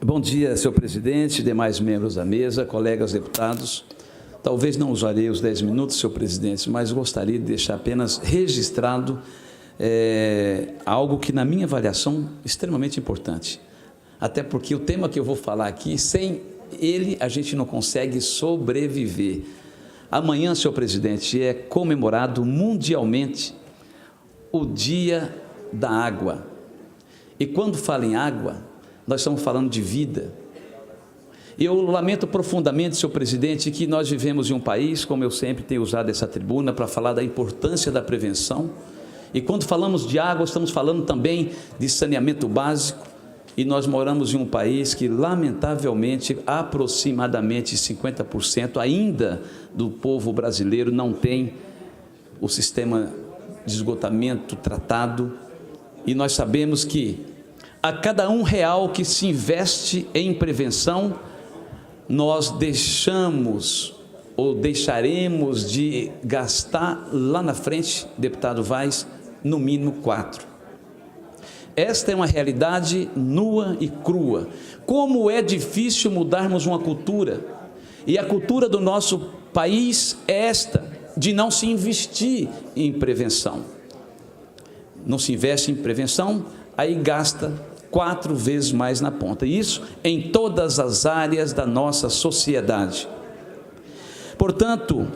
Bom dia, senhor presidente, demais membros da mesa, colegas deputados. Talvez não usarei os 10 minutos, senhor presidente, mas gostaria de deixar apenas registrado algo que, na minha avaliação, é extremamente importante. Até porque o tema que eu vou falar aqui, sem ele, a gente não consegue sobreviver. Amanhã, senhor presidente, é comemorado mundialmente o Dia da Água. E quando falo em água, nós estamos falando de vida. Eu lamento profundamente, senhor presidente, que nós vivemos em um país, como eu sempre tenho usado essa tribuna, para falar da importância da prevenção. E quando falamos de água, estamos falando também de saneamento básico. E nós moramos em um país que, lamentavelmente, aproximadamente 50% ainda do povo brasileiro não tem o sistema de esgotamento tratado. E nós sabemos que a cada R$1 que se investe em prevenção, nós deixamos ou deixaremos de gastar lá na frente, deputado Vaz, no mínimo 4. Esta é uma realidade nua e crua. Como é difícil mudarmos uma cultura, e a cultura do nosso país é esta, de não se investir em prevenção. Não se investe em prevenção, aí gasta 4 vezes mais na ponta. Isso em todas as áreas da nossa sociedade. Portanto,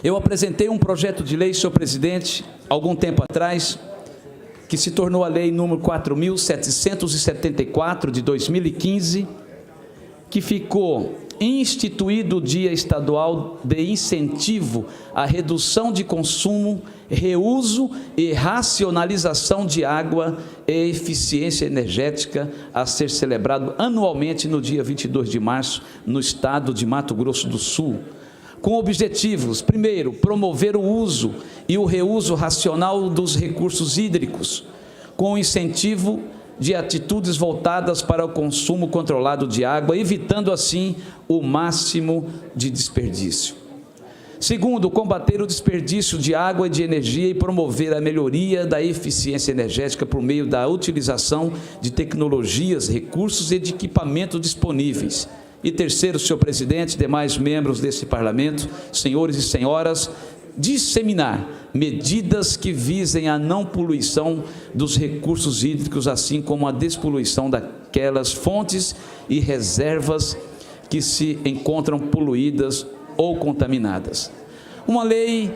eu apresentei um projeto de lei, senhor presidente, algum tempo atrás, que se tornou a lei número 4.774 de 2015, que ficou instituído o Dia Estadual de Incentivo à Redução de Consumo, Reuso e Racionalização de Água e Eficiência Energética, a ser celebrado anualmente no dia 22 de março, no estado de Mato Grosso do Sul, com objetivos: primeiro, promover o uso e o reuso racional dos recursos hídricos, com incentivo de atitudes voltadas para o consumo controlado de água, evitando assim o máximo de desperdício. Segundo, combater o desperdício de água e de energia e promover a melhoria da eficiência energética por meio da utilização de tecnologias, recursos e de equipamentos disponíveis. E terceiro, senhor presidente, demais membros desse parlamento, senhores e senhoras, disseminar medidas que visem a não poluição dos recursos hídricos, assim como a despoluição daquelas fontes e reservas que se encontram poluídas ou contaminadas. Uma lei,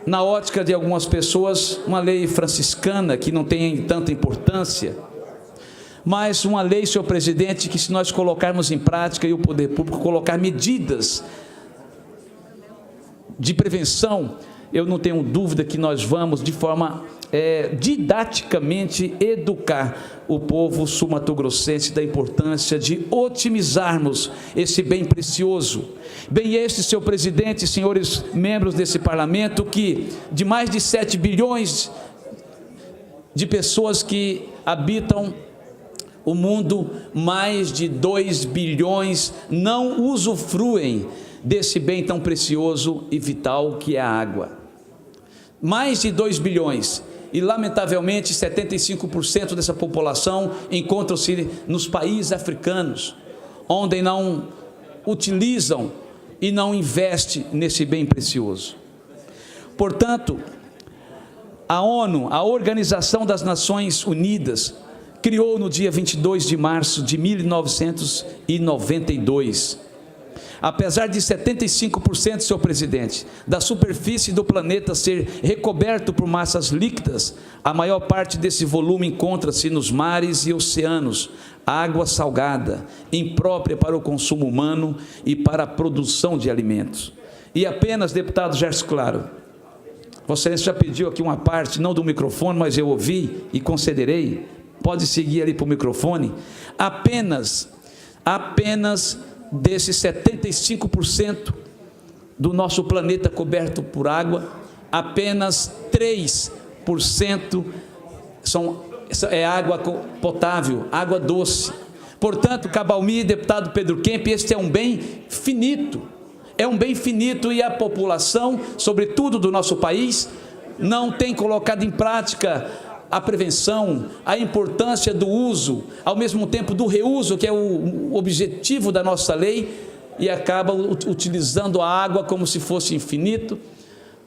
na ótica de algumas pessoas, uma lei franciscana que não tem tanta importância, mas uma lei, senhor presidente, que se nós colocarmos em prática e o poder público colocar medidas de prevenção, eu não tenho dúvida que nós vamos, de forma didaticamente, educar o povo sul-mato-grossense da importância de otimizarmos esse bem precioso. Bem este, senhor presidente, senhores membros desse parlamento, que de mais de 7 bilhões de pessoas que habitam o mundo, mais de 2 bilhões não usufruem desse bem tão precioso e vital que é a água. Mais de 2 bilhões, e lamentavelmente 75% dessa população encontram-se nos países africanos, onde não utilizam e não investem nesse bem precioso. Portanto, a ONU, a Organização das Nações Unidas, criou no dia 22 de março de 1992, apesar de 75%, senhor presidente, da superfície do planeta ser recoberto por massas líquidas, a maior parte desse volume encontra-se nos mares e oceanos, água salgada, imprópria para o consumo humano e para a produção de alimentos. E apenas, deputado Gerson Claro, Vossa Excelência já pediu aqui uma parte, não do microfone, mas eu ouvi e concederei, pode seguir ali para o microfone, apenas desses 75% do nosso planeta coberto por água, apenas 3% é água potável, água doce. Portanto, Cabalmi, deputado Pedro Kemp, este é um bem finito, e a população, sobretudo do nosso país, não tem colocado em prática a prevenção, a importância do uso, ao mesmo tempo do reuso, que é o objetivo da nossa lei, e acaba utilizando a água como se fosse infinito,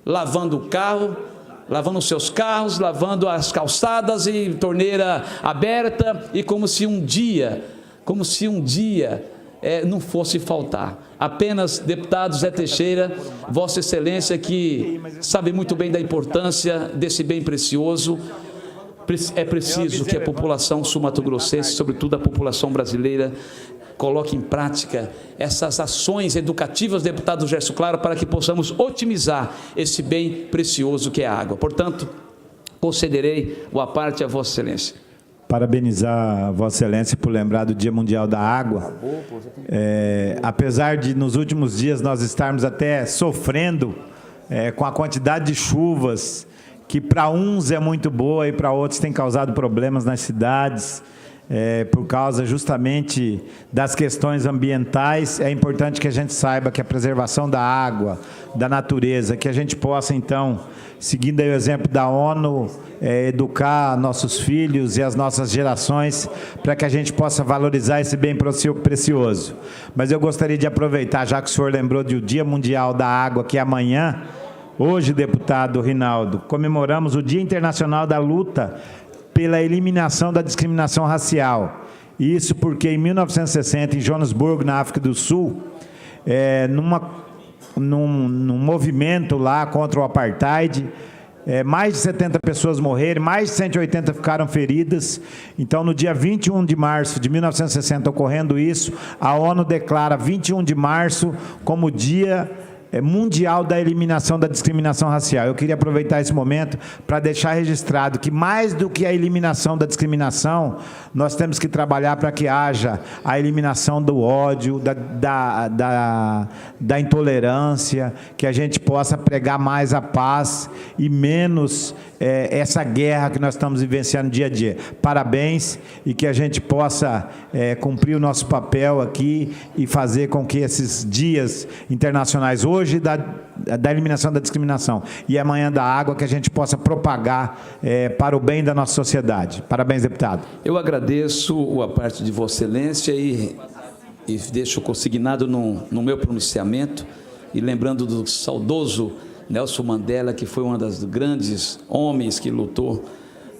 lavando o carro, lavando os seus carros, lavando as calçadas e torneira aberta, e como se um dia não fosse faltar. Apenas, deputado Zé Teixeira, Vossa Excelência, que sabe muito bem da importância desse bem precioso, é preciso que a população sul-mato-grossense, sobretudo a população brasileira, coloque em prática essas ações educativas, deputado Gerson Claro, para que possamos otimizar esse bem precioso que é a água. Portanto, concederei boa parte a Vossa Excelência. Parabenizar Vossa Excelência por lembrar do Dia Mundial da Água. Apesar de, nos últimos dias, nós estarmos até sofrendo com a quantidade de chuvas, que para uns é muito boa e para outros tem causado problemas nas cidades, por causa justamente das questões ambientais, é importante que a gente saiba que a preservação da água, da natureza, que a gente possa, então, seguindo aí o exemplo da ONU, educar nossos filhos e as nossas gerações para que a gente possa valorizar esse bem precioso. Mas eu gostaria de aproveitar, já que o senhor lembrou do Dia Mundial da Água, que é amanhã. Hoje, deputado Rinaldo, comemoramos o Dia Internacional da Luta pela Eliminação da Discriminação Racial. Isso porque, em 1960, em Joanesburgo, na África do Sul, num movimento lá contra o Apartheid, mais de 70 pessoas morreram, mais de 180 ficaram feridas. Então, no dia 21 de março de 1960, ocorrendo isso, a ONU declara 21 de março como Dia Mundial da Eliminação da Discriminação Racial. Eu queria aproveitar esse momento para deixar registrado que, mais do que a eliminação da discriminação, nós temos que trabalhar para que haja a eliminação do ódio, da intolerância, que a gente possa pregar mais a paz e menos essa guerra que nós estamos vivenciando dia a dia. Parabéns, e que a gente possa cumprir o nosso papel aqui e fazer com que esses dias internacionais, hoje da eliminação da discriminação e amanhã da água, que a gente possa propagar para o bem da nossa sociedade. Parabéns, deputado. Eu agradeço a parte de Vossa Excelência e deixo consignado no meu pronunciamento, e lembrando do saudoso Nelson Mandela, que foi um dos grandes homens que lutou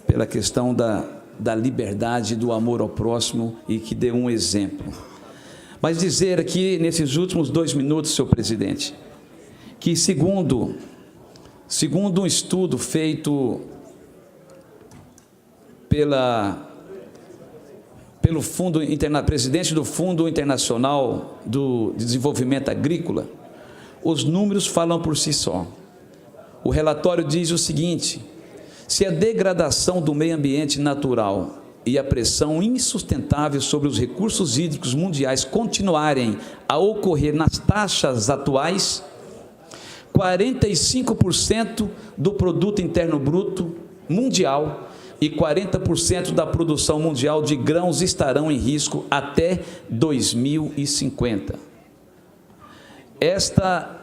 pela questão da liberdade, do amor ao próximo, e que deu um exemplo. Mas dizer aqui, nesses últimos 2 minutos, senhor presidente, que segundo um estudo feito pelo presidente do Fundo Internacional de Desenvolvimento Agrícola, os números falam por si só. O relatório diz o seguinte: se a degradação do meio ambiente natural e a pressão insustentável sobre os recursos hídricos mundiais continuarem a ocorrer nas taxas atuais, 45% do produto interno bruto mundial e 40% da produção mundial de grãos estarão em risco até 2050. Esta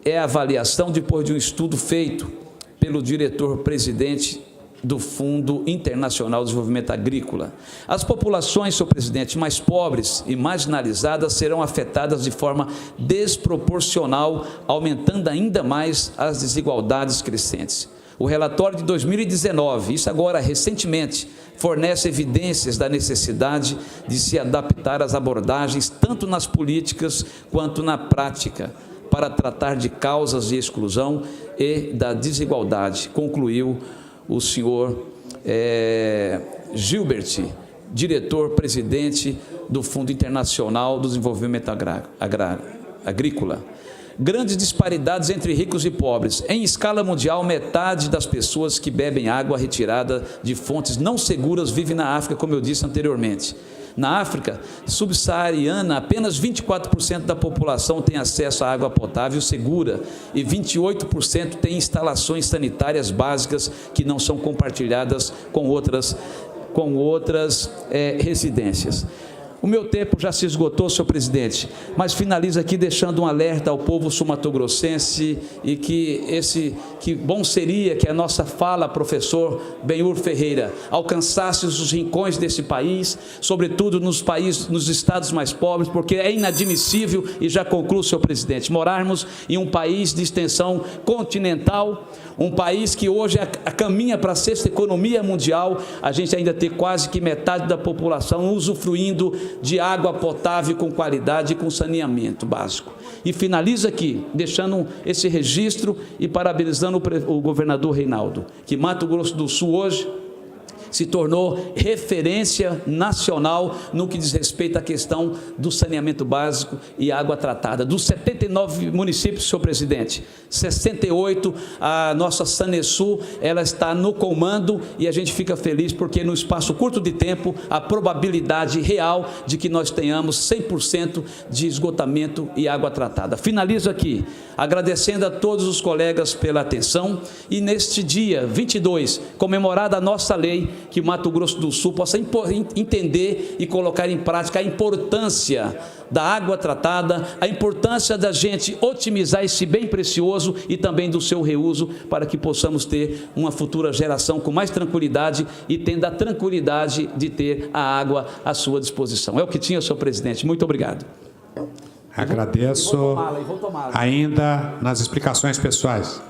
é a avaliação depois de um estudo feito pelo diretor-presidente do Fundo Internacional de Desenvolvimento Agrícola. As populações, senhor presidente, mais pobres e marginalizadas serão afetadas de forma desproporcional, aumentando ainda mais as desigualdades crescentes. O relatório de 2019, isso agora recentemente, fornece evidências da necessidade de se adaptar às abordagens, tanto nas políticas quanto na prática, para tratar de causas de exclusão e da desigualdade, concluiu o senhor Gilbert, diretor-presidente do Fundo Internacional do Desenvolvimento Agrícola. Grandes disparidades entre ricos e pobres. Em escala mundial, metade das pessoas que bebem água retirada de fontes não seguras vive na África, como eu disse anteriormente. Na África subsaariana, apenas 24% da população tem acesso à água potável segura e 28% tem instalações sanitárias básicas que não são compartilhadas com outras residências. O meu tempo já se esgotou, senhor presidente, mas finalizo aqui deixando um alerta ao povo sul-mato-grossense e que bom seria que a nossa fala, professor Benhur Ferreira, alcançasse os rincões desse país, sobretudo nos estados mais pobres, porque é inadmissível, e já concluo, senhor presidente, morarmos em um país de extensão continental, um país que hoje caminha para a sexta economia mundial, a gente ainda ter quase que metade da população usufruindo de água potável com qualidade e com saneamento básico. E finalizo aqui, deixando esse registro e parabenizando o governador Reinaldo, que Mato Grosso do Sul hoje se tornou referência nacional no que diz respeito à questão do saneamento básico e água tratada. Dos 79 municípios, senhor presidente, 68, a nossa Sanesul, ela está no comando e a gente fica feliz porque no espaço curto de tempo, a probabilidade real de que nós tenhamos 100% de esgotamento e água tratada. Finalizo aqui, agradecendo a todos os colegas pela atenção e neste dia 22, comemorada a nossa lei, que Mato Grosso do Sul possa entender e colocar em prática a importância da água tratada, a importância da gente otimizar esse bem precioso e também do seu reuso, para que possamos ter uma futura geração com mais tranquilidade e tendo a tranquilidade de ter a água à sua disposição. É o que tinha, senhor presidente. Muito obrigado. Agradeço. Ainda nas explicações pessoais.